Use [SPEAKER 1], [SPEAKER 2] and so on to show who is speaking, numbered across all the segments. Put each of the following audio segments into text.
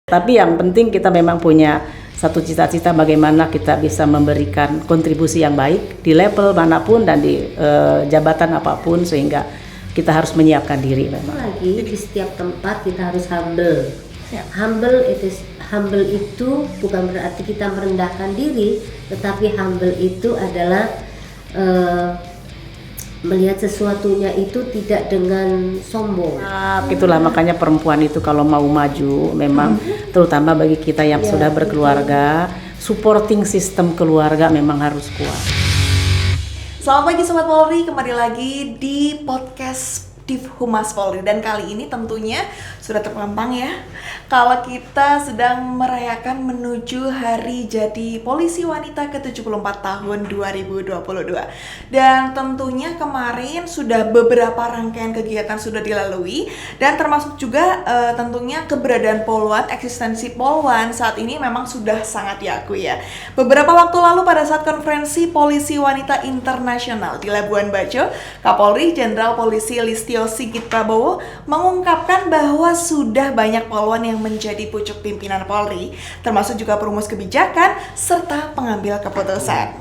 [SPEAKER 1] Tapi yang penting kita memang punya satu cita-cita bagaimana kita bisa memberikan kontribusi yang baik di level manapun dan di jabatan apapun, sehingga kita harus menyiapkan diri memang.
[SPEAKER 2] Lagi di setiap tempat kita harus humble.
[SPEAKER 3] Ya.
[SPEAKER 2] Humble itu bukan berarti kita merendahkan diri, tetapi humble itu adalah melihat sesuatunya itu tidak dengan sombong.
[SPEAKER 1] Itulah makanya perempuan itu kalau mau maju memang terutama bagi kita yang sudah berkeluarga, supporting sistem keluarga memang harus kuat.
[SPEAKER 3] Selamat pagi Sobat Polri, kembali lagi di podcast Div Humas Polri. Dan kali ini tentunya sudah terpampang ya, kalau kita sedang merayakan menuju Hari Jadi Polisi Wanita ke-74 tahun 2022. Dan tentunya kemarin sudah beberapa rangkaian kegiatan sudah dilalui, dan termasuk juga tentunya keberadaan Polwan, eksistensi Polwan saat ini memang sudah sangat diakui ya. Beberapa waktu lalu pada saat konferensi Polisi Wanita Internasional di Labuan Bajo, Kapolri Jenderal Polisi Listio Sigit Prabowo mengungkapkan bahwa sudah banyak polwan yang menjadi pucuk pimpinan Polri, termasuk juga perumus kebijakan serta pengambil keputusan.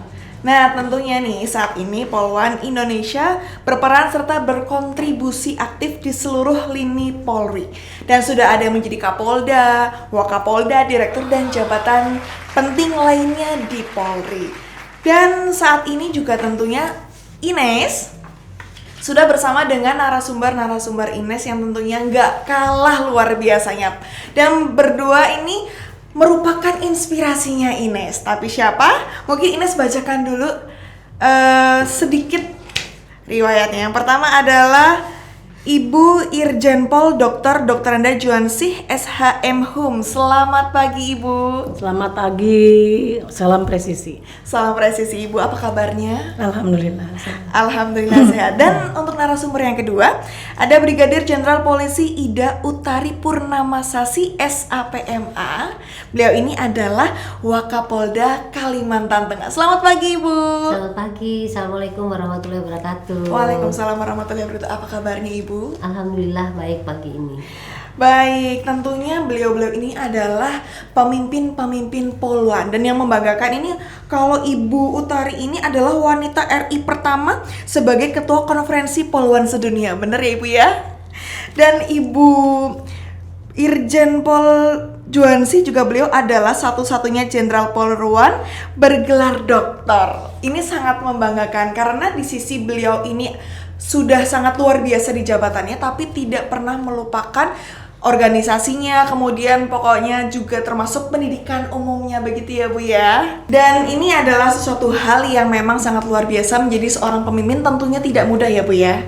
[SPEAKER 3] Nah, tentunya nih saat ini Polwan Indonesia berperan serta berkontribusi aktif di seluruh lini Polri, dan sudah ada yang menjadi Kapolda, Wakapolda, Direktur dan jabatan penting lainnya di Polri. Dan saat ini juga tentunya Ines sudah bersama dengan narasumber Ines yang tentunya nggak kalah luar biasanya. Dan berdua ini merupakan inspirasinya Ines. Tapi siapa? Mungkin Ines bacakan dulu sedikit riwayatnya. Yang pertama adalah Ibu Irjen Pol Dr. Anda Juansih SHM-Hum. Selamat pagi Ibu.
[SPEAKER 1] Selamat pagi, salam presisi.
[SPEAKER 3] Salam presisi Ibu, apa kabarnya?
[SPEAKER 1] Alhamdulillah.
[SPEAKER 3] Alhamdulillah sehat. Dan untuk narasumber yang kedua ada Brigadir Jenderal Polisi Ida Utari Purnamasasi SAPMA. Beliau ini adalah Wakapolda Kalimantan Tengah. Selamat pagi Ibu.
[SPEAKER 2] Selamat pagi, Assalamualaikum warahmatullahi wabarakatuh.
[SPEAKER 3] Waalaikumsalam warahmatullahi wabarakatuh. Apa kabarnya Ibu?
[SPEAKER 2] Alhamdulillah baik pagi ini.
[SPEAKER 3] Baik, tentunya beliau-beliau ini adalah pemimpin-pemimpin Polwan, dan yang membanggakan ini kalau Ibu Utari ini adalah wanita RI pertama sebagai ketua konferensi Polwan sedunia. Bener ya Ibu ya? Dan Ibu Irjen Pol Juansih juga beliau adalah satu-satunya Jenderal Polruan bergelar doktor. Ini sangat membanggakan karena di sisi beliau ini sudah sangat luar biasa di jabatannya, tapi tidak pernah melupakan organisasinya, kemudian pokoknya juga termasuk pendidikan umumnya, begitu ya Bu ya. Dan ini adalah sesuatu hal yang memang sangat luar biasa, menjadi seorang pemimpin tentunya tidak mudah ya Bu ya.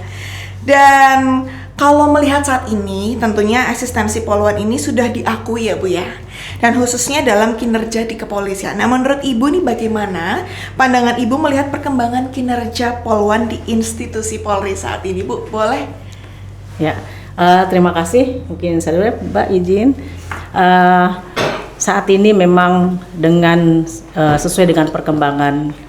[SPEAKER 3] Dan kalau melihat saat ini tentunya eksistensi Polwan ini sudah diakui ya Bu ya, dan khususnya dalam kinerja di kepolisian. Nah, menurut Ibu nih bagaimana pandangan Ibu melihat perkembangan kinerja Polwan di institusi Polri saat ini Bu? Boleh?
[SPEAKER 1] Ya, terima kasih. Mungkin saya dulu Mbak izin. Saat ini memang dengan sesuai dengan perkembangan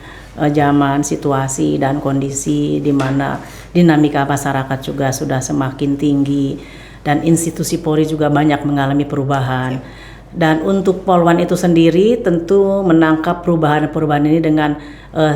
[SPEAKER 1] zaman, situasi dan kondisi di mana dinamika masyarakat juga sudah semakin tinggi dan institusi Polri juga banyak mengalami perubahan. Dan untuk Polwan itu sendiri tentu menangkap perubahan-perubahan ini dengan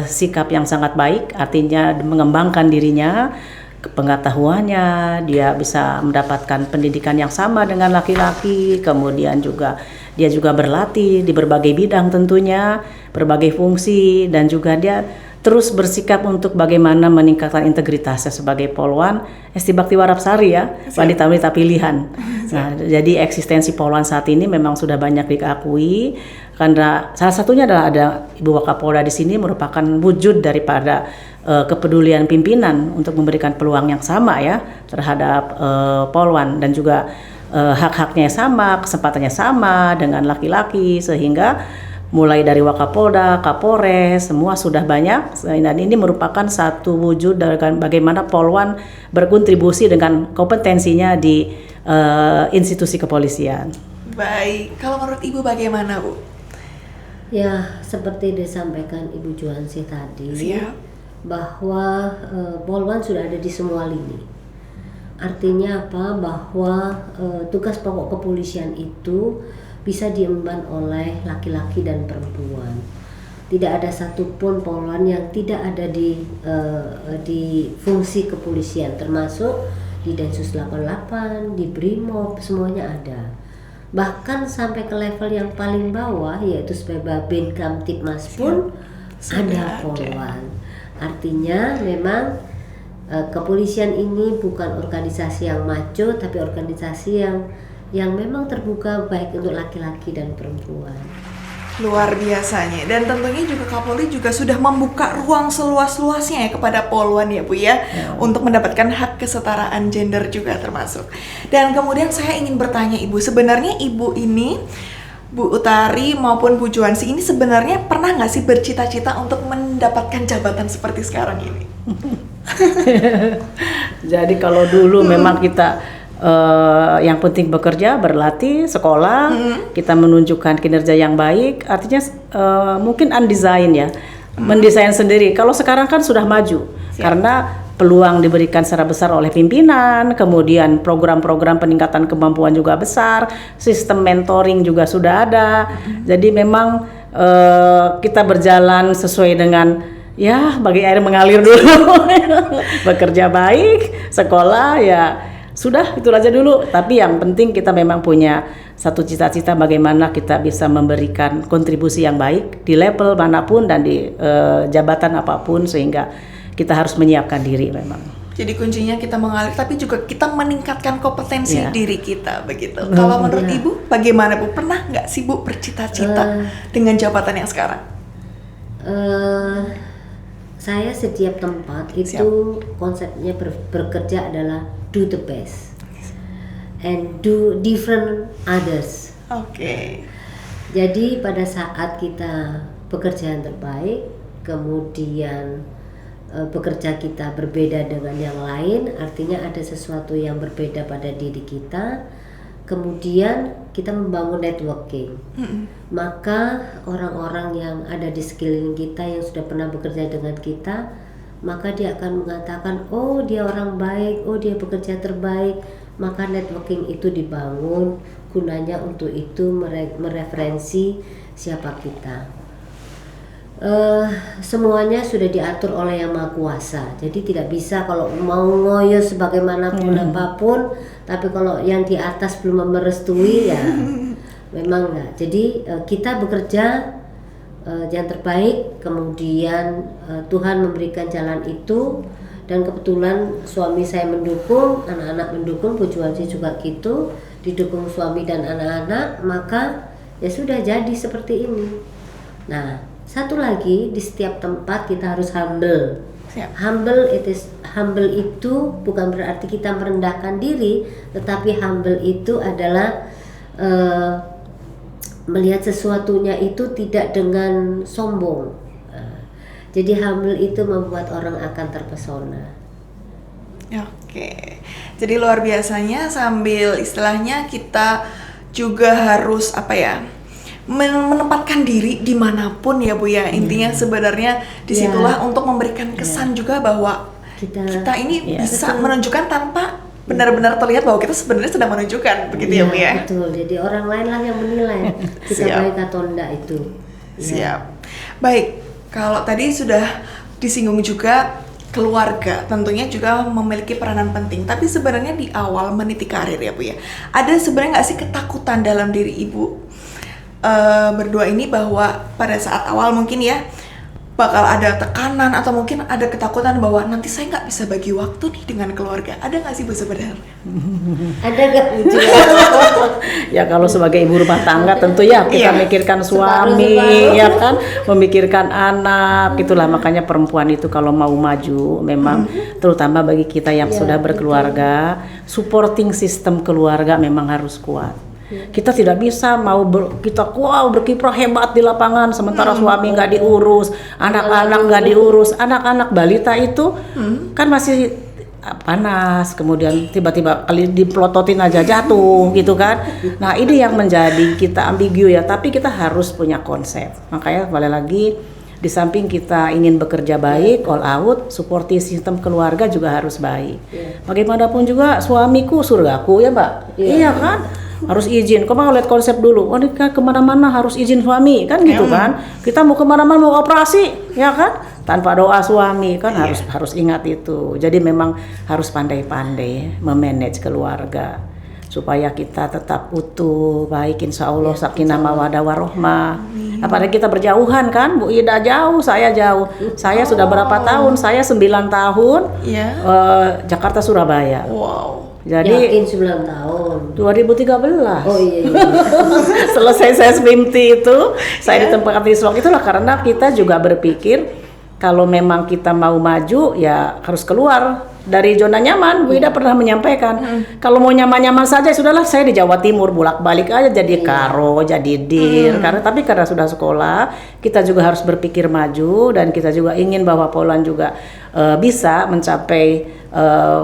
[SPEAKER 1] sikap yang sangat baik, artinya mengembangkan dirinya, pengetahuannya, dia bisa mendapatkan pendidikan yang sama dengan laki-laki, kemudian juga dia juga berlatih di berbagai bidang tentunya, berbagai fungsi, dan juga dia terus bersikap untuk bagaimana meningkatkan integritasnya sebagai Polwan Esti Bakti Warapsari ya, wanita-wanita pilihan. Nah, jadi eksistensi Polwan saat ini memang sudah banyak diakui, karena salah satunya adalah ada Ibu Wakapolda di sini merupakan wujud daripada kepedulian pimpinan untuk memberikan peluang yang sama ya terhadap Polwan, dan juga hak-haknya sama, kesempatannya sama dengan laki-laki, sehingga mulai dari Wakapolda, Kapolres, semua sudah banyak, dan ini merupakan satu wujud dari bagaimana Polwan berkontribusi dengan kompetensinya di institusi kepolisian.
[SPEAKER 3] Baik, kalau menurut Ibu bagaimana Bu?
[SPEAKER 2] Ya, seperti disampaikan Ibu Juansih tadi,
[SPEAKER 3] Siap.
[SPEAKER 2] bahwa Polwan sudah ada di semua lini. Artinya apa? Bahwa tugas pokok kepolisian itu bisa diemban oleh laki-laki dan perempuan. Tidak ada satupun poluan yang tidak ada di fungsi kepolisian, termasuk di Densus 88, di Brimob, semuanya ada. Bahkan sampai ke level yang paling bawah, yaitu sebagai Babin Kamtibmas pun ada poluan. Artinya memang kepolisian ini bukan organisasi yang macho, tapi organisasi yang memang terbuka baik untuk laki-laki dan perempuan.
[SPEAKER 3] Luar biasanya, dan tentunya juga Kapolri juga sudah membuka ruang seluas-luasnya ya kepada poluan ya Bu ya, untuk mendapatkan hak kesetaraan gender juga termasuk. Dan kemudian saya ingin bertanya Ibu, sebenarnya Ibu ini, Bu Utari maupun Bu Juansi ini sebenarnya pernah nggak sih bercita-cita untuk mendapatkan jabatan seperti sekarang ini?
[SPEAKER 1] Jadi kalau dulu memang kita yang penting bekerja, berlatih, sekolah, kita menunjukkan kinerja yang baik, artinya mungkin undesign ya, mendesain sendiri. Kalau sekarang kan sudah maju, karena peluang diberikan secara besar oleh pimpinan, kemudian program-program peningkatan kemampuan juga besar, sistem mentoring juga sudah ada. Jadi memang kita berjalan sesuai dengan ya bagi air mengalir dulu, bekerja baik, sekolah ya. Sudah itu aja dulu, tapi yang penting kita memang punya satu cita-cita bagaimana kita bisa memberikan kontribusi yang baik di level manapun dan di jabatan apapun, sehingga kita harus menyiapkan diri memang.
[SPEAKER 3] Jadi kuncinya kita mengalir, tapi juga kita meningkatkan kompetensi diri kita begitu. Kalau menurut Ibu bagaimana Bu? Pernah nggak sih Bu bercita-cita dengan jabatan yang sekarang?
[SPEAKER 2] Saya setiap tempat itu konsepnya bekerja adalah do the best and do different others.
[SPEAKER 3] Oke.
[SPEAKER 2] Jadi pada saat kita bekerja yang terbaik, kemudian bekerja kita berbeda dengan yang lain, artinya ada sesuatu yang berbeda pada diri kita. Kemudian kita membangun networking, maka orang-orang yang ada di sekeliling kita yang sudah pernah bekerja dengan kita, maka dia akan mengatakan, oh dia orang baik, oh dia bekerja terbaik. Maka networking itu dibangun, gunanya untuk itu mereferensi siapa kita. Semuanya sudah diatur oleh Yang Maha Kuasa, jadi tidak bisa kalau mau ngoyo sebagaimanapun apapun, tapi kalau yang di atas belum merestui ya memang enggak. Jadi kita bekerja yang terbaik, kemudian Tuhan memberikan jalan itu, dan kebetulan suami saya mendukung, anak-anak mendukung, Bu Juansi juga gitu, didukung suami dan anak-anak, maka ya sudah jadi seperti ini. Nah, satu lagi, di setiap tempat kita harus humble. Humble itu bukan berarti kita merendahkan diri, tetapi humble itu adalah melihat sesuatunya itu tidak dengan sombong. Jadi humble itu membuat orang akan terpesona.
[SPEAKER 3] Oke. Jadi luar biasanya, sambil istilahnya kita juga harus menempatkan diri dimanapun ya Bu ya. Intinya sebenarnya disitulah untuk memberikan kesan juga bahwa kita ini bisa menunjukkan tanpa benar-benar terlihat bahwa kita sebenarnya sedang menunjukkan, begitu ya Bu ya.
[SPEAKER 2] Betul. Jadi orang lain lah yang menilai kita baik atau enggak itu.
[SPEAKER 3] Siap. Baik, kalau tadi sudah disinggung juga keluarga tentunya juga memiliki peranan penting, tapi sebenarnya di awal meniti karir ya Bu ya, ada sebenarnya nggak sih ketakutan dalam diri Ibu berdua ini bahwa pada saat awal mungkin ya bakal ada tekanan atau mungkin ada ketakutan bahwa nanti saya nggak bisa bagi waktu nih dengan keluarga, ada nggak sih Bu sebenarnya?
[SPEAKER 2] Ada nggak Bu?
[SPEAKER 1] Ya kalau sebagai ibu rumah tangga tentu ya kita mikirkan suami, ya kan, memikirkan anak, itulah makanya perempuan itu kalau mau maju memang terutama bagi kita yang sudah berkeluarga, supporting sistem keluarga memang harus kuat. Kita tidak bisa kita berkiprah hebat di lapangan sementara suami nggak diurus, anak-anak nggak diurus, anak-anak balita itu kan masih panas, kemudian tiba-tiba kali dipelototin aja jatuh gitu kan. Nah ini yang menjadi kita ambigu ya, tapi kita harus punya konsep. Makanya kembali lagi Di samping kita ingin bekerja baik, all out, supporting sistem keluarga juga harus baik. Bagaimanapun juga suamiku surgaku ya Mbak. Iya kan? Harus izin. Kamu lihat konsep dulu. Oh, ini kan kemana-mana harus izin suami kan gitu kan? Kita mau kemana-mana mau operasi, ya kan? Tanpa doa suami kan harus ingat itu. Jadi memang harus pandai-pandai memanage keluarga supaya kita tetap utuh, baik insya Allah, sakinah mawadah warohmah. Apalagi kita berjauhan kan, Bu Ida jauh, saya jauh. Saya sudah berapa tahun? Saya 9 tahun. Jakarta Surabaya.
[SPEAKER 3] Wow.
[SPEAKER 1] Jadi
[SPEAKER 2] Yakin 9 tahun.
[SPEAKER 1] 2013.
[SPEAKER 2] Oh iya.
[SPEAKER 1] Selesai saya SBMT itu, saya ditempatkan di Sloak itulah karena kita juga berpikir kalau memang kita mau maju ya harus keluar dari zona nyaman. Bu Ida pernah menyampaikan kalau mau nyaman-nyaman saja sudahlah, saya di Jawa Timur bolak-balik aja jadi karo, jadi dir. Karena sudah sekolah, kita juga harus berpikir maju dan kita juga ingin bahwa Polan juga bisa mencapai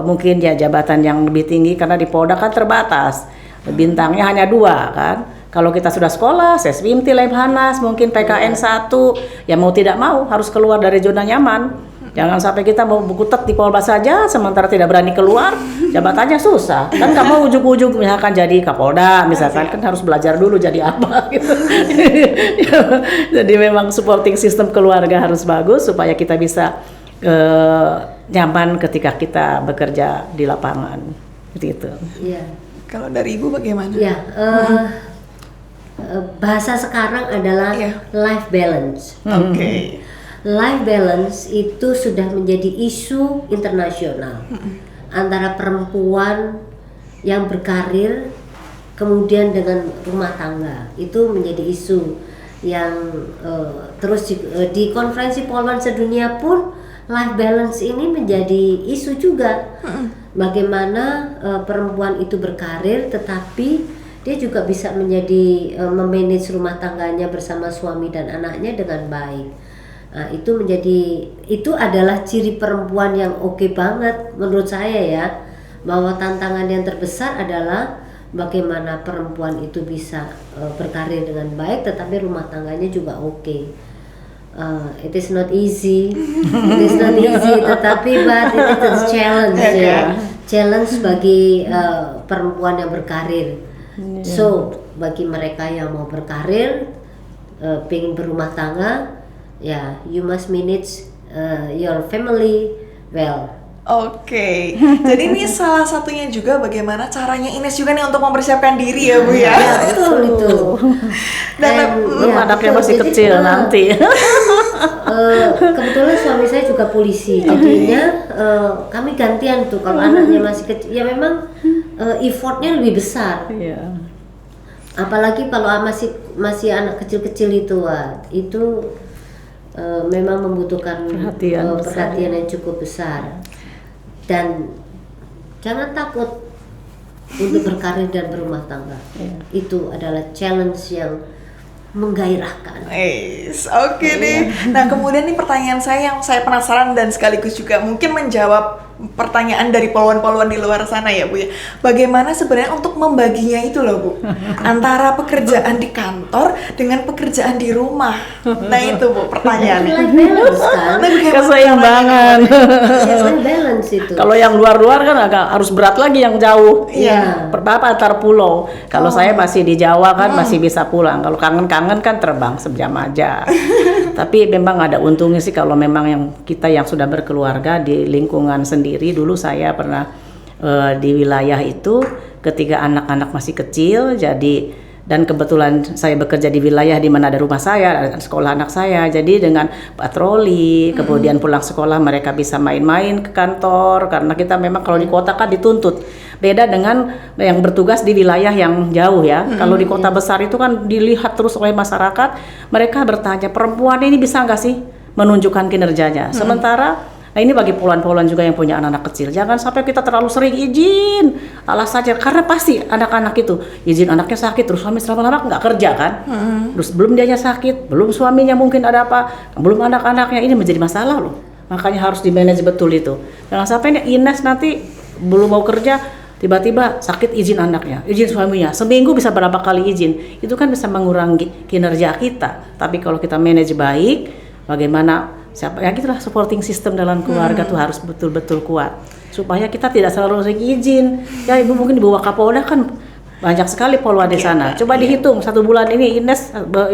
[SPEAKER 1] mungkin ya jabatan yang lebih tinggi karena di Polda kan terbatas. Bintangnya hanya 2 kan. Kalau kita sudah sekolah, SBMT, Lemhanas, mungkin PKN 1, ya mau tidak mau harus keluar dari zona nyaman. Jangan sampai kita mau berkutat di Polda saja, sementara tidak berani keluar, jabatannya susah. Kan kamu ujung-ujung misalkan jadi Kapolda, misalkan kan harus belajar dulu jadi apa gitu. Jadi memang supporting sistem keluarga harus bagus supaya kita bisa nyaman ketika kita bekerja di lapangan. Gitu.
[SPEAKER 2] Iya.
[SPEAKER 3] Kalau dari Ibu bagaimana?
[SPEAKER 2] Ya, bahasa sekarang adalah life balance.
[SPEAKER 3] Oke.
[SPEAKER 2] Life balance itu sudah menjadi isu internasional antara perempuan yang berkarir kemudian dengan rumah tangga. Itu menjadi isu yang terus di konferensi Polwan sedunia pun life balance ini menjadi isu juga. Bagaimana perempuan itu berkarir tetapi dia juga bisa menjadi memanage rumah tangganya bersama suami dan anaknya dengan baik. Nah, itu adalah ciri perempuan yang oke banget menurut saya ya, bahwa tantangan yang terbesar adalah bagaimana perempuan itu bisa berkarir dengan baik tetapi rumah tangganya juga oke. It is not easy, tetapi but it is a challenge ya, challenge bagi perempuan yang berkarir. So bagi mereka yang mau berkarir, pengen berumah tangga, ya you must manage your family well.
[SPEAKER 3] Oke, jadi ini salah satunya juga bagaimana caranya Ines juga nih untuk mempersiapkan diri ya Bu ya.
[SPEAKER 2] Betul itu.
[SPEAKER 3] Dan
[SPEAKER 1] anaknya masih kecil nanti.
[SPEAKER 2] Kebetulan suami saya juga polisi, jadinya kami gantian tuh kalau anaknya masih kecil. Ya memang effortnya lebih besar. Apalagi kalau masih anak kecil-kecil itu memang membutuhkan perhatian yang cukup besar. Dan jangan takut untuk berkarir dan berumah tangga. Itu adalah challenge yang menggairahkan.
[SPEAKER 3] Oke deh. Nah kemudian nih pertanyaan saya yang saya penasaran dan sekaligus juga mungkin menjawab pertanyaan dari poluan-poluan di luar sana ya Bu ya. Bagaimana sebenarnya untuk membaginya itu loh Bu, antara pekerjaan di kantor dengan pekerjaan di rumah. Nah itu Bu pertanyaannya.
[SPEAKER 2] Balance kan?
[SPEAKER 1] Keseimbangan.
[SPEAKER 2] Balance itu.
[SPEAKER 1] Kalau yang luar-luar kan agak harus berat lagi yang jauh.
[SPEAKER 2] Iya.
[SPEAKER 1] Beberapa antar pulau. Kalau saya masih di Jawa kan masih bisa pulang. Kalau kangen-kangen kan terbang sejam aja. Tapi memang ada untungnya sih kalau memang kita yang sudah berkeluarga di lingkungan sendiri. Dulu saya pernah di wilayah itu ketika anak-anak masih kecil, dan kebetulan saya bekerja di wilayah di mana ada rumah saya, sekolah anak saya. Jadi dengan patroli, kemudian pulang sekolah mereka bisa main-main ke kantor karena kita memang kalau di kota kan dituntut. Beda dengan yang bertugas di wilayah yang jauh ya. Kalau di kota besar itu kan dilihat terus oleh masyarakat, mereka bertanya perempuan ini bisa nggak sih menunjukkan kinerjanya. Sementara nah ini bagi poluan-poluan juga yang punya anak-anak kecil, jangan sampai kita terlalu sering izin alasannya, karena pasti anak-anak itu izin anaknya sakit terus suami lama-lama nggak kerja kan, terus belum dianya sakit, belum suaminya mungkin ada apa, belum anak-anaknya, ini menjadi masalah loh. Makanya harus di-manage betul itu. Jangan sampai Ines nanti belum mau kerja tiba-tiba sakit, izin anaknya, izin suaminya, seminggu bisa berapa kali izin, itu kan bisa mengurangi kinerja kita. Tapi kalau kita manage baik, bagaimana siapa ya gitulah supporting system dalam keluarga tuh harus betul-betul kuat supaya kita tidak selalu sering izin. Ya ibu mungkin di bawah Kapolda kan banyak sekali poluan di sana. Coba dihitung 1 bulan ini Ines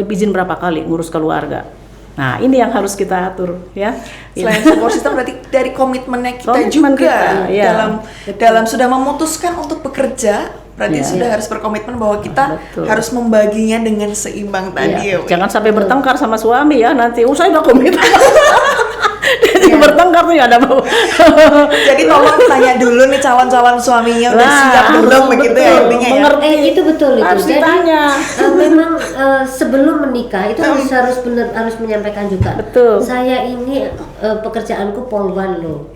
[SPEAKER 1] izin berapa kali ngurus keluarga. Nah ini yang harus kita atur ya.
[SPEAKER 3] Selain support system berarti dari komitmennya kita
[SPEAKER 1] Komitmen
[SPEAKER 3] juga
[SPEAKER 1] kita, ya.
[SPEAKER 3] dalam sudah memutuskan untuk bekerja. Berarti sudah harus berkomitmen bahwa kita harus membaginya dengan seimbang tadi ya.
[SPEAKER 1] Jangan sampai bertengkar sama suami ya nanti. Saya udah komit. Jadi bertengkar tuh ya ada mau.
[SPEAKER 3] Jadi tolong tanya dulu nih calon-calon suaminya udah siap belum begitu ya intinya ya.
[SPEAKER 2] Itu betul itu.
[SPEAKER 1] Harus
[SPEAKER 2] Jadi
[SPEAKER 1] ditanya.
[SPEAKER 2] memang sebelum menikah itu harus menyampaikan juga.
[SPEAKER 1] Betul.
[SPEAKER 2] Saya ini pekerjaanku poluan loh.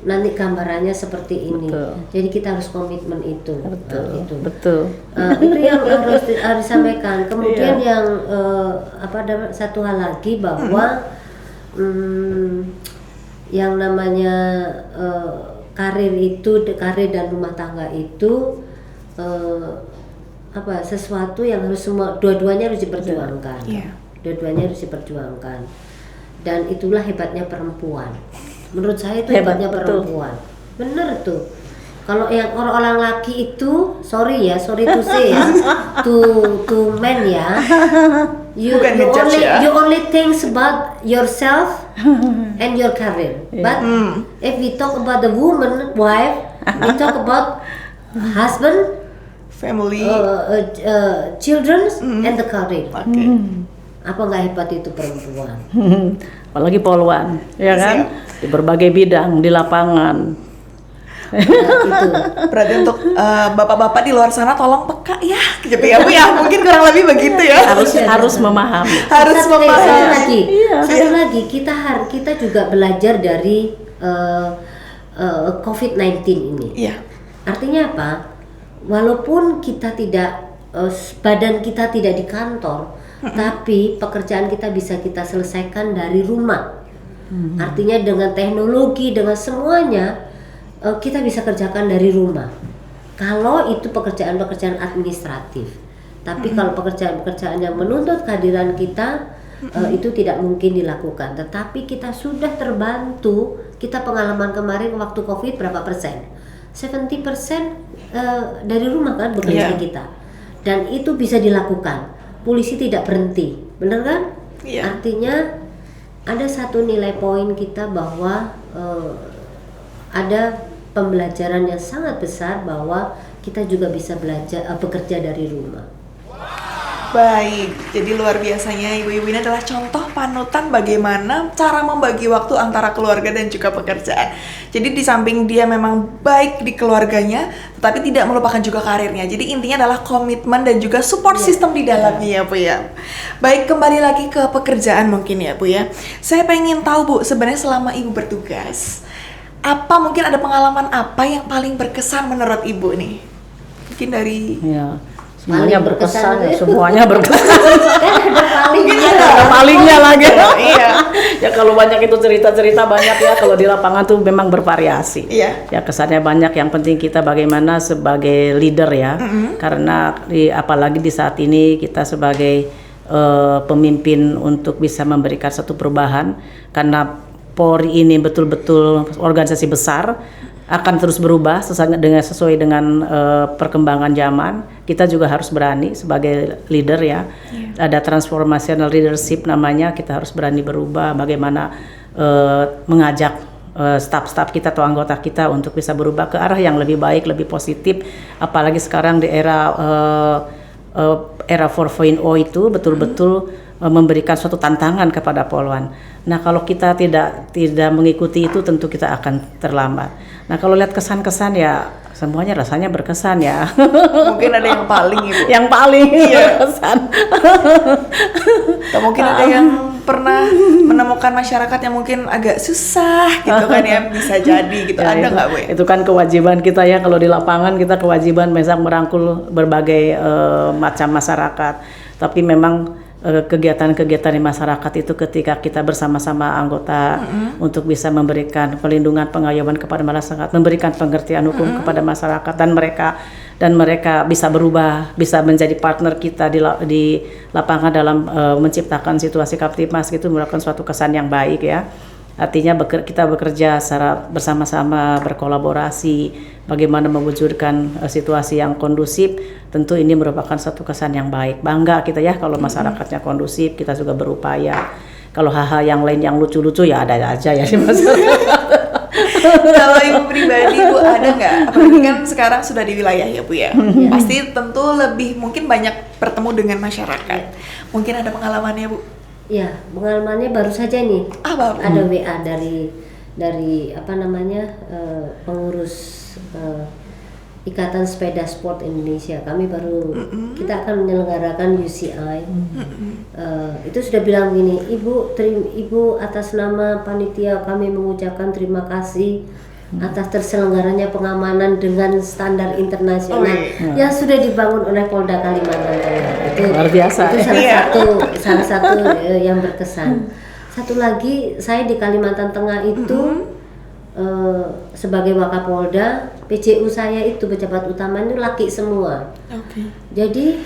[SPEAKER 2] Nanti gambarannya seperti ini.
[SPEAKER 1] Betul.
[SPEAKER 2] Jadi kita harus komitmen itu. Itu.
[SPEAKER 1] Betul.
[SPEAKER 2] Itu yang harus disampaikan. Kemudian yang ada satu hal lagi bahwa yang namanya karir dan rumah tangga itu sesuatu yang harus dua-duanya harus diperjuangkan. Dua-duanya harus diperjuangkan. Dan itulah hebatnya perempuan. Menurut saya itu hebatnya perempuan. Bener tuh. Kalau yang orang laki itu, sorry to say ya, to men ya, you only think about yourself and your career. But if we talk about the wife, we talk about husband,
[SPEAKER 3] family,
[SPEAKER 2] children, and the career.
[SPEAKER 3] Okay.
[SPEAKER 2] Apa nggak hebat itu perempuan?
[SPEAKER 1] Apalagi poluan, ya kan? Di berbagai bidang, di lapangan.
[SPEAKER 2] Itu.
[SPEAKER 3] Berarti untuk bapak-bapak di luar sana tolong peka ya, gitu ya Bu ya. Mungkin kurang lebih begitu ya.
[SPEAKER 1] Harus memahami.
[SPEAKER 2] Satu lagi kita juga belajar dari COVID-19 ini.
[SPEAKER 3] Iya.
[SPEAKER 2] Artinya apa? Walaupun kita badan kita tidak di kantor, tapi pekerjaan kita bisa kita selesaikan dari rumah. Artinya dengan teknologi, dengan semuanya kita bisa kerjakan dari rumah. Kalau itu pekerjaan-pekerjaan administratif. Tapi kalau pekerjaan-pekerjaan yang menuntut kehadiran kita, itu tidak mungkin dilakukan. Tetapi kita sudah terbantu. Kita pengalaman kemarin waktu COVID berapa persen? 70% dari rumah kan bekerja kita. Dan itu bisa dilakukan. Polisi tidak berhenti, benar kan? Artinya ada satu nilai poin kita bahwa ada pembelajaran yang sangat besar bahwa kita juga bisa bekerja dari rumah.
[SPEAKER 3] Baik, jadi luar biasanya ibu-ibu ini adalah contoh panutan bagaimana cara membagi waktu antara keluarga dan juga pekerjaan. Jadi di samping dia memang baik di keluarganya, tetapi tidak melupakan juga karirnya. Jadi intinya adalah komitmen dan juga support system di dalamnya ya Bu ya. Baik, kembali lagi ke pekerjaan mungkin ya Bu ya. Saya pengen tahu Bu, sebenarnya selama Ibu bertugas, mungkin ada pengalaman apa yang paling berkesan menurut Ibu nih? Mungkin dari
[SPEAKER 1] semuanya berkesan ya, semuanya berkesan.
[SPEAKER 2] Ada
[SPEAKER 1] palingnya lagi.
[SPEAKER 3] Iya.
[SPEAKER 1] Ya kalau banyak itu cerita-cerita banyak ya, kalau di lapangan tuh memang bervariasi.
[SPEAKER 3] Iya.
[SPEAKER 1] Ya kesannya banyak, yang penting kita bagaimana sebagai leader ya. Karena apalagi di saat ini kita sebagai pemimpin untuk bisa memberikan satu perubahan, karena Polri ini betul-betul organisasi besar, akan terus berubah sesuai dengan perkembangan zaman. Kita juga harus berani sebagai leader ya. Ada transformational leadership namanya, kita harus berani berubah, bagaimana mengajak staf-staf kita atau anggota kita untuk bisa berubah ke arah yang lebih baik, lebih positif. Apalagi sekarang di era 4.0 itu betul-betul memberikan suatu tantangan kepada poluan. Nah kalau kita tidak mengikuti itu, tentu kita akan terlambat. Nah kalau lihat kesan-kesan ya semuanya rasanya berkesan ya.
[SPEAKER 3] Mungkin ada yang paling Ibu.
[SPEAKER 1] Yang paling berkesan.
[SPEAKER 3] Atau mungkin ada yang pernah menemukan masyarakat yang mungkin agak susah gitu kan ya, bisa jadi gitu.
[SPEAKER 1] Ya,
[SPEAKER 3] ada nggak Bu?
[SPEAKER 1] Itu kan kewajiban kita ya, kalau di lapangan kita kewajiban misalnya merangkul berbagai macam masyarakat. Tapi memang kegiatan-kegiatan di masyarakat itu ketika kita bersama-sama anggota untuk bisa memberikan pelindungan, pengayoman kepada masyarakat, memberikan pengertian hukum kepada masyarakat, dan mereka dan mereka bisa berubah, bisa menjadi partner kita di lapangan dalam menciptakan situasi Kamtibmas, itu merupakan suatu kesan yang baik ya. Artinya kita bekerja secara bersama-sama, berkolaborasi, bagaimana mewujudkan situasi yang kondusif. Tentu ini merupakan satu kesan yang baik. Bangga kita ya kalau masyarakatnya kondusif, kita juga berupaya. Kalau hal-hal yang lain yang lucu-lucu ya ada aja ya di masyarakat.
[SPEAKER 3] Kalau Ibu pribadi, Bu, ada nggak? Apalagi kan sekarang sudah di wilayah ya, Bu ya. Pasti tentu lebih mungkin banyak bertemu dengan masyarakat. Mungkin ada pengalamannya, Bu?
[SPEAKER 2] Ya, pengalamannya baru saja nih.
[SPEAKER 3] Baru.
[SPEAKER 2] Ada WA dari apa namanya pengurus Ikatan Sepeda Sport Indonesia. Kami baru kita akan menyelenggarakan UCI. Itu sudah bilang gini, Ibu atas nama panitia kami mengucapkan terima kasih atas terselenggaranya pengamanan dengan standar internasional yang sudah dibangun oleh Polda Kalimantan Tengah. Itu
[SPEAKER 1] luar biasa.
[SPEAKER 2] Itu salah satu yang berkesan. Satu lagi, saya di Kalimantan Tengah itu sebagai Wakapolda, PCU saya itu pejabat utama itu laki semua. Jadi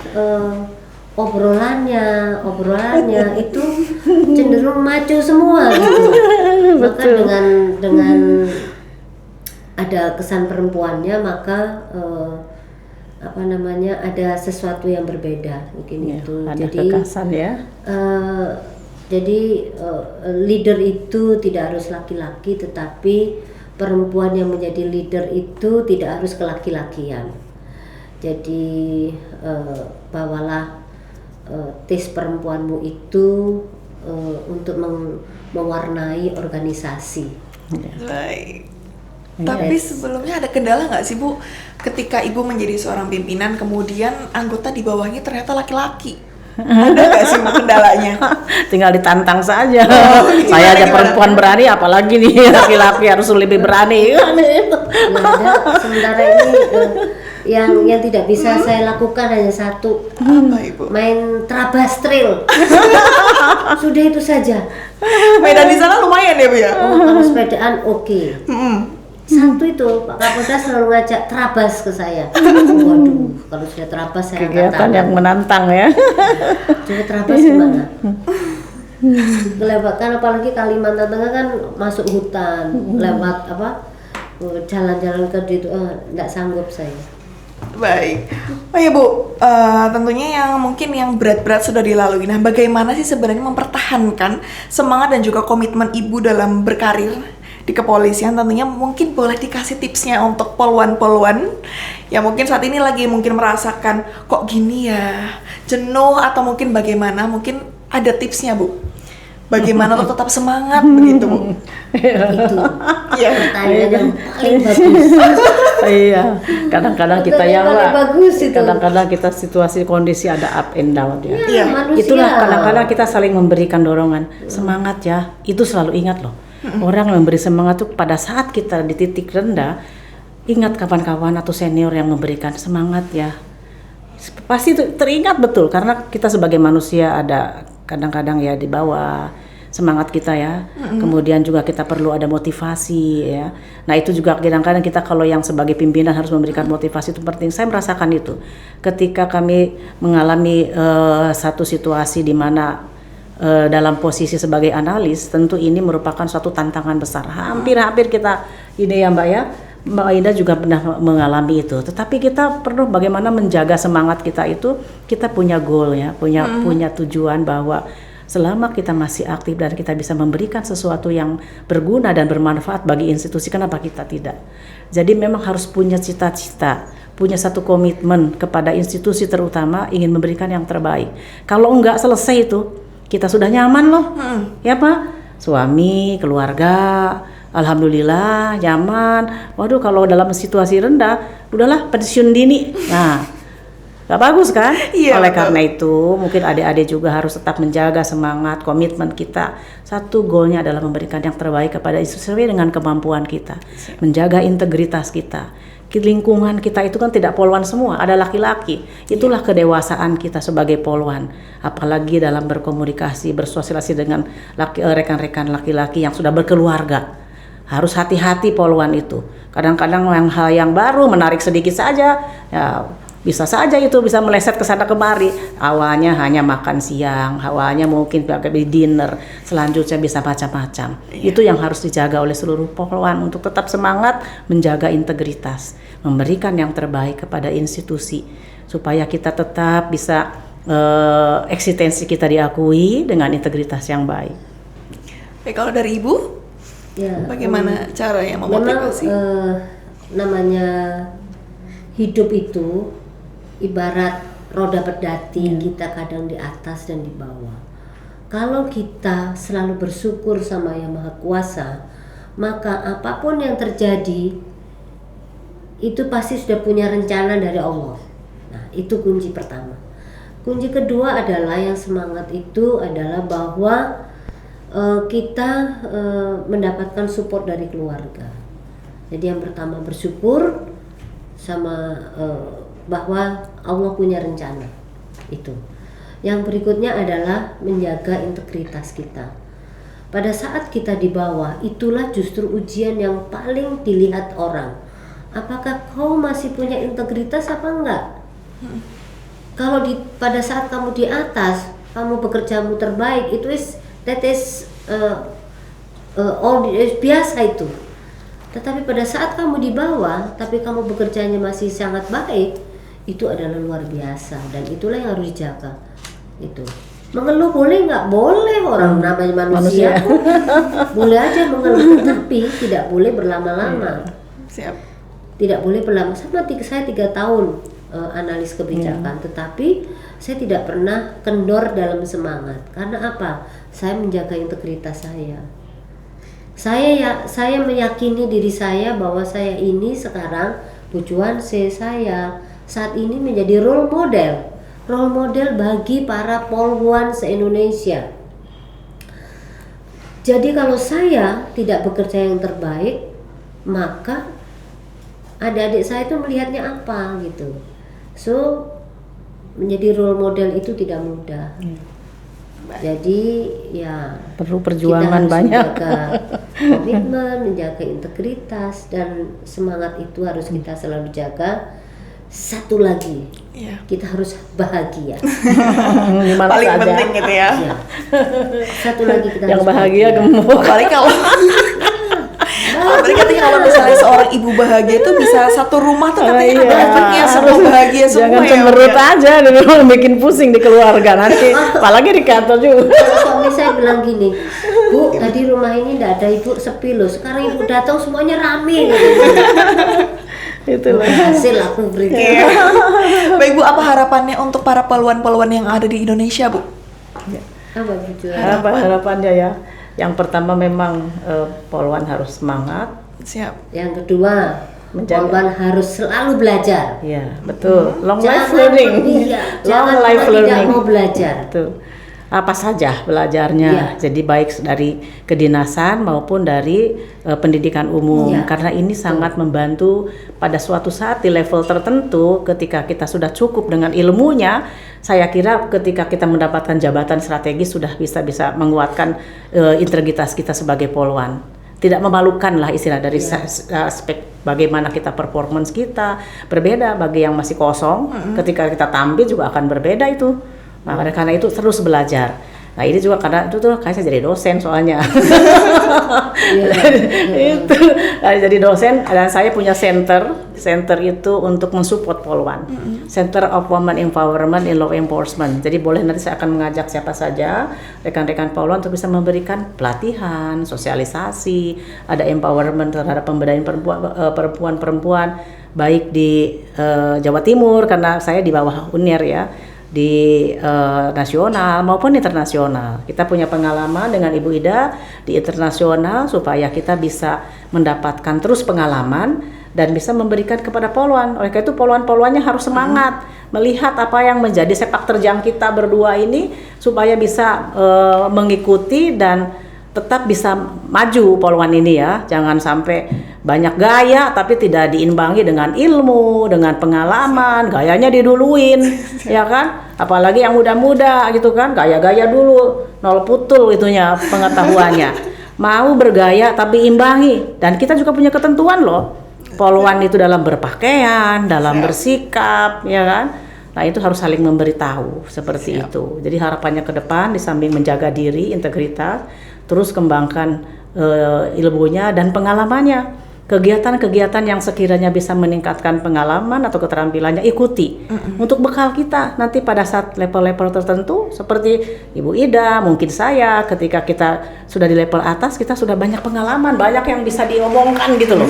[SPEAKER 2] obrolannya itu cenderung maco semua gitu. Maka dengan ada kesan perempuannya, maka apa namanya, ada sesuatu yang berbeda mungkin
[SPEAKER 1] ya,
[SPEAKER 2] itu.
[SPEAKER 1] ada
[SPEAKER 2] Jadi
[SPEAKER 1] kekasan ya.
[SPEAKER 2] Jadi leader itu tidak harus laki-laki, tetapi perempuan yang menjadi leader itu tidak harus kelaki-lakian. Jadi bawalah tes perempuanmu itu untuk mewarnai organisasi.
[SPEAKER 3] Baik. Tapi sebelumnya ada kendala nggak sih, Bu, ketika Ibu menjadi seorang pimpinan kemudian anggota di bawahnya ternyata laki-laki? Ada nggak sih kendalanya?
[SPEAKER 1] Tinggal ditantang saja. Saya aja perempuan berani, apalagi nih laki-laki harus lebih berani.
[SPEAKER 2] Sementara ini yang tidak bisa saya lakukan hanya satu.
[SPEAKER 3] Apa, Ibu?
[SPEAKER 2] Main trabas trail. Sudah itu saja.
[SPEAKER 3] Medan di sana lumayan ya, Bu ya?
[SPEAKER 2] Kalau sepedaan oke. Satu itu Pak Kapolda selalu ngajak trabas ke saya. Waduh, kalau sudah trabas saya
[SPEAKER 1] kegiatan yang menantang ya.
[SPEAKER 2] Sudah trabas gimana? Kelewatan, apalagi Kalimantan Tengah kan masuk hutan, lewat apa? Jalan-jalan ke itu, nggak sanggup saya.
[SPEAKER 3] Baik. Oh ya, Bu, tentunya yang mungkin yang berat-berat sudah dilalui. Nah, bagaimana sih sebenarnya mempertahankan semangat dan juga komitmen Ibu dalam berkarir di kepolisian? Tentunya mungkin boleh dikasih tipsnya untuk poluan-poluan yang mungkin saat ini lagi mungkin merasakan kok gini ya, jenuh atau mungkin bagaimana, mungkin ada tipsnya, Bu, bagaimana untuk tetap semangat begitu, Bu?
[SPEAKER 2] Itu
[SPEAKER 3] Iya.
[SPEAKER 2] pertanyaan yang paling bagus.
[SPEAKER 1] Iya, kadang-kadang kita yang
[SPEAKER 2] Paling bagus itu.
[SPEAKER 1] kadang-kadang kita situasi kondisi ada up and down ya.
[SPEAKER 3] Iya.
[SPEAKER 2] Manusia.
[SPEAKER 1] Itulah kadang-kadang kita saling memberikan dorongan, semangat ya. Itu selalu ingat loh. Orang yang memberi semangat tuh pada saat kita di titik rendah, ingat kawan-kawan atau senior yang memberikan semangat ya. Pasti itu teringat betul, karena kita sebagai manusia ada kadang-kadang ya di bawah semangat kita ya. Kemudian juga kita perlu ada motivasi ya. Nah itu juga kadang-kadang kita kalau yang sebagai pimpinan harus memberikan motivasi, itu penting. Saya merasakan itu ketika kami mengalami satu situasi di mana dalam posisi sebagai analis, tentu ini merupakan suatu tantangan besar. Hampir-hampir kita ini ya Mbak ya, Mbak Aida juga pernah mengalami itu. Tetapi kita perlu bagaimana menjaga semangat kita itu, kita punya goal ya, punya tujuan bahwa selama kita masih aktif dan kita bisa memberikan sesuatu yang berguna dan bermanfaat bagi institusi, kenapa kita tidak? Jadi memang harus punya cita-cita, punya satu komitmen kepada institusi, terutama ingin memberikan yang terbaik. Kalau enggak selesai itu, kita sudah nyaman loh, ya Pak, suami, keluarga, alhamdulillah nyaman. Waduh, kalau dalam situasi rendah, udahlah pensiun dini. Nah, gak bagus kan?
[SPEAKER 3] Iya,
[SPEAKER 1] Oleh
[SPEAKER 3] betul.
[SPEAKER 1] karena itu, mungkin adik-adik juga harus tetap menjaga semangat, komitmen kita. Satu goalnya adalah memberikan yang terbaik kepada institusi sesuai dengan kemampuan kita, menjaga integritas kita. Lingkungan kita itu kan tidak poluan semua, ada laki-laki. Itulah kedewasaan kita sebagai poluan. Apalagi dalam berkomunikasi, bersosialisasi dengan rekan-rekan laki-laki yang sudah berkeluarga. Harus hati-hati poluan itu. Kadang-kadang hal yang baru menarik sedikit saja, ya bisa saja itu bisa meleset ke sana kemari. Awalnya hanya makan siang, awalnya mungkin pakai dinner, selanjutnya bisa macam-macam. Itu yang harus dijaga oleh seluruh poluan untuk tetap semangat menjaga integritas, memberikan yang terbaik kepada institusi supaya kita tetap bisa eksistensi kita diakui dengan integritas yang baik.
[SPEAKER 3] Oke, kalau dari Ibu,
[SPEAKER 2] Ya,
[SPEAKER 3] bagaimana caranya
[SPEAKER 2] memang
[SPEAKER 3] memotivasi?
[SPEAKER 2] namanya hidup itu ibarat roda berdati, kita kadang di atas dan di bawah. Kalau kita selalu bersyukur sama Yang Maha Kuasa, maka apapun yang terjadi itu pasti sudah punya rencana dari Allah. Nah, itu kunci pertama. Kunci kedua adalah yang semangat itu adalah bahwa kita mendapatkan support dari keluarga. Jadi yang pertama bersyukur sama bahwa Allah punya rencana itu. Yang berikutnya adalah menjaga integritas kita. Pada saat kita di bawah, itulah justru ujian yang paling dilihat orang. Apakah kau masih punya integritas apa enggak? Kalau pada saat kamu di atas, kamu bekerjamu terbaik, itu biasa itu. Tetapi pada saat kamu di bawah, tapi kamu bekerjanya masih sangat baik, itu adalah luar biasa, dan itulah yang harus dijaga. Itu mengeluh boleh nggak? Boleh, orang namanya manusia. Boleh aja mengeluh, tapi tidak boleh berlama-lama.
[SPEAKER 3] Siap.
[SPEAKER 2] Tidak boleh berlama. Saya 3 tahun analis kebijakan, tetapi saya tidak pernah kendor dalam semangat. Karena apa? Saya menjaga integritas saya. Saya meyakini diri saya bahwa saya ini sekarang tujuan saya saat ini menjadi role model bagi para poluan se-Indonesia. Jadi kalau saya tidak bekerja yang terbaik, maka adik-adik saya itu melihatnya apa gitu. So menjadi role model itu tidak mudah. Jadi ya
[SPEAKER 1] Perlu perjuangan
[SPEAKER 2] kita harus
[SPEAKER 1] banyak.
[SPEAKER 2] menjaga komitmen, menjaga integritas, dan semangat itu harus kita selalu jaga. Satu lagi,
[SPEAKER 3] Iya.
[SPEAKER 2] kita harus bahagia.
[SPEAKER 1] Gimana
[SPEAKER 3] Paling
[SPEAKER 1] saja.
[SPEAKER 3] penting gitu ya.
[SPEAKER 2] Ya. Satu lagi kita
[SPEAKER 1] Yang
[SPEAKER 2] harus
[SPEAKER 1] bahagia gemuk.
[SPEAKER 3] Apalagi kalau apalagi katanya kalau misalnya seorang ibu bahagia itu bisa satu rumah tuh katanya ada efeknya, semua bahagia semua.
[SPEAKER 1] Jangan
[SPEAKER 3] ya,
[SPEAKER 1] cemberut
[SPEAKER 3] Bu, ya.
[SPEAKER 1] aja, bikin pusing di keluarga nanti. Apalagi di kantor juga.
[SPEAKER 2] Suami saya bilang gini, Bu, tadi rumah ini tidak ada ibu, sepi loh. Sekarang ibu datang semuanya rame.
[SPEAKER 1] Itu
[SPEAKER 2] Hasil aku berikan.
[SPEAKER 3] Iya. Baik Bu, apa harapannya untuk para poluan-poluan yang ada di Indonesia, Bu?
[SPEAKER 2] Apa jujur?
[SPEAKER 1] harapannya ya. Yang pertama memang poluan harus semangat.
[SPEAKER 3] Siap.
[SPEAKER 2] Yang kedua,
[SPEAKER 1] Menjaga.
[SPEAKER 2] korban harus selalu belajar.
[SPEAKER 1] Ya, betul. Long life
[SPEAKER 2] Jangan
[SPEAKER 1] learning.
[SPEAKER 2] iya, jangan
[SPEAKER 1] Long life
[SPEAKER 2] cuma tidak
[SPEAKER 1] learning.
[SPEAKER 2] mau belajar.
[SPEAKER 1] Betul. Apa saja belajarnya.
[SPEAKER 2] Iya.
[SPEAKER 1] Jadi baik dari kedinasan maupun dari pendidikan umum.
[SPEAKER 2] Iya.
[SPEAKER 1] Karena ini sangat membantu pada suatu saat di level tertentu ketika kita sudah cukup dengan ilmunya. Saya kira ketika kita mendapatkan jabatan strategis sudah bisa menguatkan integritas kita sebagai poluan. Tidak memalukan lah istilah dari aspek bagaimana kita performance kita berbeda bagi yang masih kosong. Ketika kita tampil juga akan berbeda itu. Nah, karena itu terus belajar. Nah, ini juga karena itu tuh kayak saya jadi dosen soalnya. Itu jadi dosen dan saya punya center itu untuk mensupport poluan. Center of Women Empowerment in Law Enforcement. Jadi boleh nanti saya akan mengajak siapa saja rekan-rekan poluan untuk bisa memberikan pelatihan, sosialisasi, ada empowerment terhadap pemberdayaan perempuan baik di Jawa Timur karena saya di bawah UNER ya. Di nasional maupun internasional. Kita punya pengalaman dengan Ibu Ida di internasional supaya kita bisa mendapatkan terus pengalaman dan bisa memberikan kepada poluan. Oleh karena itu poluan-poluannya harus semangat melihat apa yang menjadi sepak terjang kita berdua ini supaya bisa mengikuti dan tetap bisa maju poluan ini ya. Jangan sampai banyak gaya tapi tidak diimbangi dengan ilmu, dengan pengalaman, gayanya diduluin, ya kan? Apalagi yang muda-muda gitu kan, gaya-gaya dulu, nol putul itunya pengetahuannya. mau bergaya tapi imbangi. Dan kita juga punya ketentuan loh. Poluan itu dalam berpakaian, dalam bersikap, ya kan? Nah itu harus saling memberitahu seperti itu. Jadi harapannya ke depan di samping menjaga diri, integritas, terus kembangkan ilmunya dan pengalamannya. Kegiatan-kegiatan yang sekiranya bisa meningkatkan pengalaman atau keterampilannya ikuti untuk bekal kita nanti pada saat level-level tertentu seperti Ibu Ida, mungkin saya ketika kita sudah di level atas kita sudah banyak pengalaman, banyak yang bisa diomongkan gitu loh.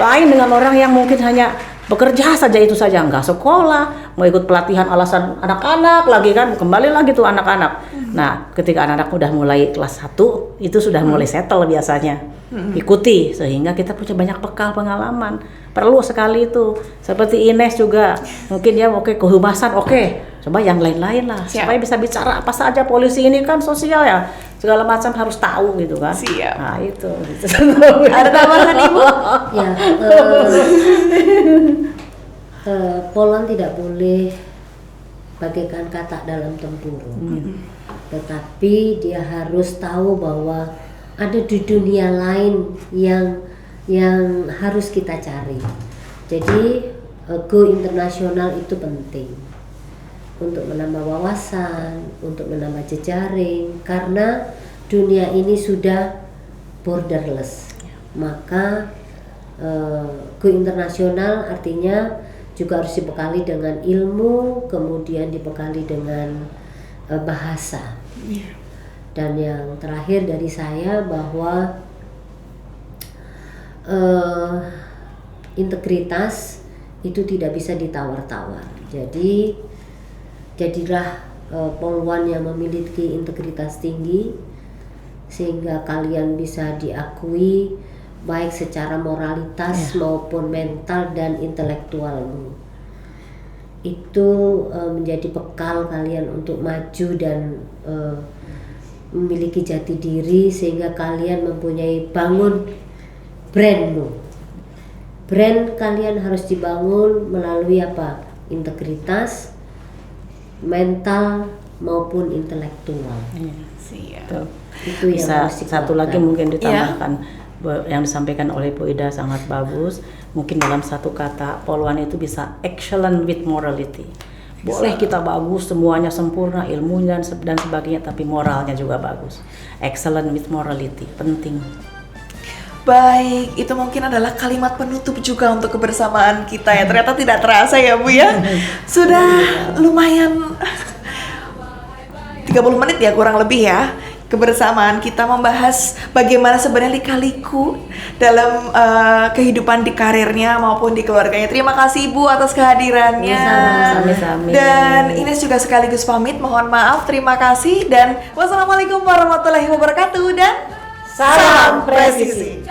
[SPEAKER 1] Lain dengan orang yang mungkin hanya bekerja saja itu saja, nggak sekolah, mau ikut pelatihan alasan anak-anak lagi kan, kembali lagi tuh anak-anak. Nah, ketika anak-anak udah mulai kelas 1, itu sudah mulai settle biasanya. Ikuti, sehingga kita punya banyak bekal pengalaman. Perlu sekali itu. Seperti Ines juga, mungkin ya kehumasan, coba yang lain-lain lah. Supaya bisa bicara apa saja, polisi ini kan sosial ya, segala macam harus tahu gitu kan. Nah itu.
[SPEAKER 3] Ada tambahan Ibu?
[SPEAKER 2] Ya, poluan tidak boleh bagaikan katak dalam tempurung. Tetapi dia harus tahu bahwa ada di dunia lain yang harus kita cari. Jadi go internasional itu penting untuk menambah wawasan, untuk menambah jejaring, karena dunia ini sudah borderless. Maka go internasional artinya juga harus dibekali dengan ilmu, kemudian dibekali dengan bahasa. Dan yang terakhir dari saya bahwa integritas itu tidak bisa ditawar-tawar. Jadi jadilah poluan yang memiliki integritas tinggi sehingga kalian bisa diakui baik secara moralitas maupun mental dan intelektualmu. Itu menjadi bekal kalian untuk maju dan memiliki jati diri sehingga kalian mempunyai bangun brandmu. Brand kalian harus dibangun melalui apa? Integritas, mental maupun intelektual.
[SPEAKER 3] Siap.
[SPEAKER 2] Itu yang
[SPEAKER 1] bisa
[SPEAKER 2] harus
[SPEAKER 1] satu lagi mungkin ditambahkan yang disampaikan oleh Bu Ida sangat bagus. Mungkin dalam satu kata poluan itu bisa excellent with morality. Boleh kita bagus, semuanya sempurna, ilmunya dan sebagainya, tapi moralnya juga bagus. Excellent with morality, penting.
[SPEAKER 3] Baik, itu mungkin adalah kalimat penutup juga untuk kebersamaan kita ya. Ternyata tidak terasa ya Bu ya. Sudah lumayan 30 menit ya kurang lebih ya. Kebersamaan kita membahas bagaimana sebenarnya lika-liku dalam kehidupan di karirnya maupun di keluarganya. Terima kasih Ibu atas kehadirannya.
[SPEAKER 1] Sama-sama.
[SPEAKER 3] Dan Ines juga sekaligus pamit, mohon maaf, terima kasih dan wassalamualaikum warahmatullahi wabarakatuh dan
[SPEAKER 1] Salam presisi.